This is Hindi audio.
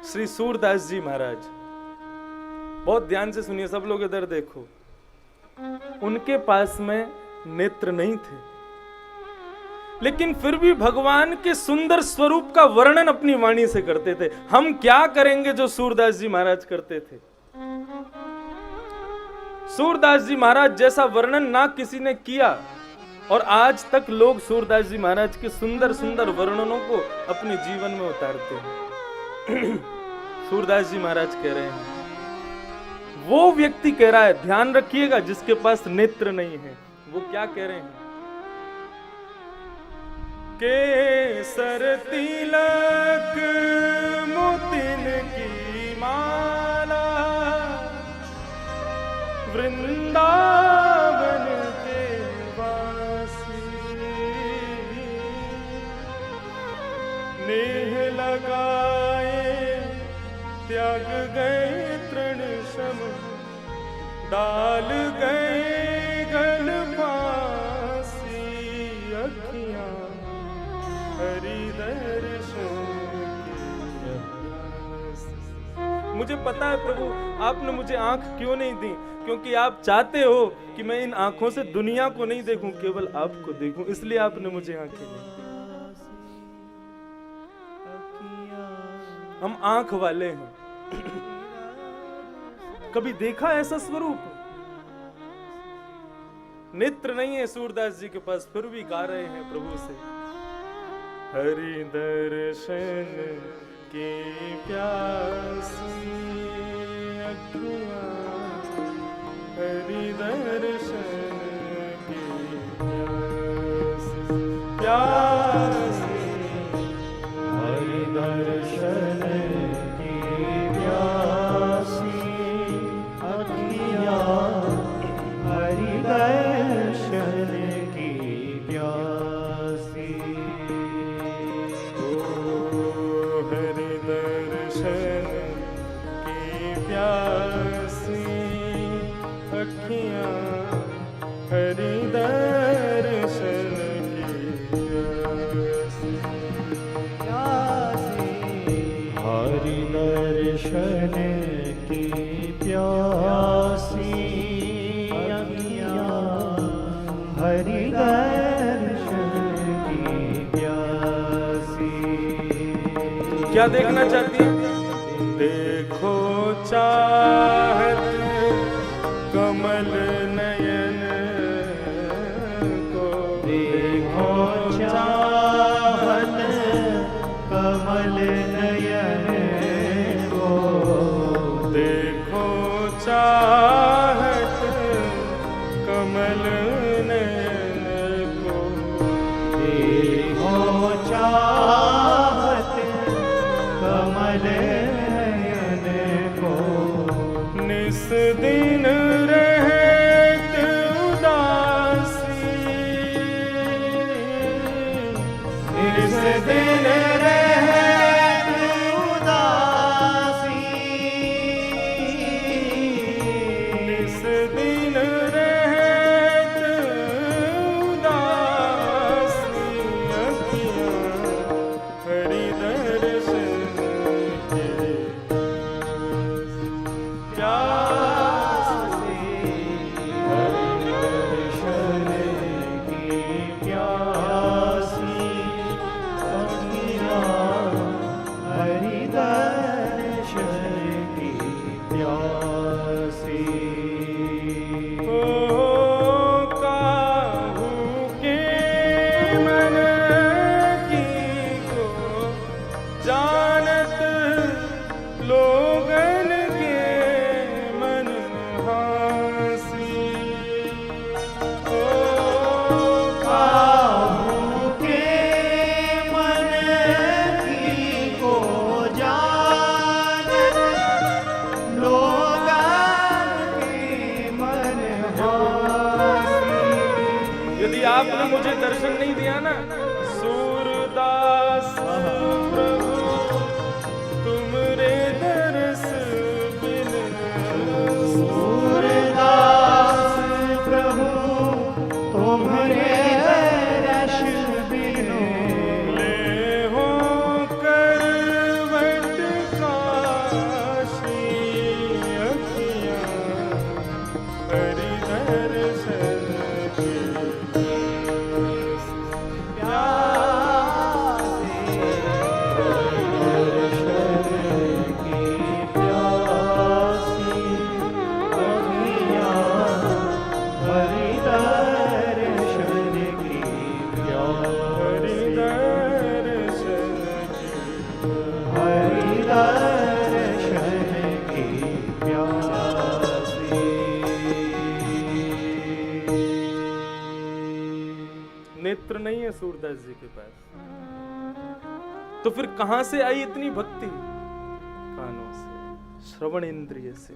श्री सूरदास जी महाराज, बहुत ध्यान से सुनिए सब लोग, इधर देखो। उनके पास में नेत्र नहीं थे, लेकिन फिर भी भगवान के सुंदर स्वरूप का वर्णन अपनी वाणी से करते थे। हम क्या करेंगे जो सूरदास जी महाराज करते थे। सूरदास जी महाराज जैसा वर्णन ना किसी ने किया, और आज तक लोग सूरदास जी महाराज के सुंदर सुंदर वर्णनों को अपने जीवन में उतारते हैं। सूरदास जी महाराज कह रहे हैं, वो व्यक्ति कह रहा है, ध्यान रखिएगा, जिसके पास नेत्र नहीं है। वो क्या कह रहे हैं? केसर तिलक मोतिन की माला, वृंदावन के वासी, नेह लगाए त्याग गए तृण शम, डाल गए गल फांसी, अखियां हरि दर्शन की प्यासी। मुझे पता है प्रभु, आपने मुझे आंख क्यों नहीं दी, क्योंकि आप चाहते हो कि मैं इन आंखों से दुनिया को नहीं देखूं, केवल आपको देखूं, इसलिए आपने मुझे आंखें दी। हम आंख वाले हैं। कभी देखा ऐसा स्वरूप? नेत्र नहीं है सूरदास जी के पास, फिर भी गा रहे हैं प्रभु से, हरि दर्शन की प्यासी अखियां, हरि दर्शन की प्यासी, हरि दर्शन की प्यासी अखियां, हरि दर्शन की प्यासी। हरि दर्शन की प्यासी अखियां, हरि दर्शन की प्यासी, हरि दर्शन की प्यासी अखियां, हरि दर्शन की प्यासी। क्या देखना चाहती है? देखो चाहत कमल नयन को, देखो चाहत कमल नयन को, देखो चाहत कमल नयन को, देखो चाहत कमल नयन को, निस दिन रहत उदासी, निस दिन रहत उदासी, निस दिन रहत उदासी, अखियां हरि दर्शन के प्यासी, हरि दर्शन की प्यासी अखियां, हरि दर्शन की प्यासी। ओ काहू के मन की को जानत लोगन के मन हासी, ओ काहू के मन की को जानत लोगन के मन हासी। यदि आपने मुझे दर्शन नहीं दिया ना, सूरदास प्रभु तुमरे दर्श बिन, सूरदास प्रभु तुम्हारे दर्श बिन, ले हो करवट का सूरदास जी के पास। तो फिर कहां से आई इतनी भक्ति? कानों से, श्रवण इंद्रिय से।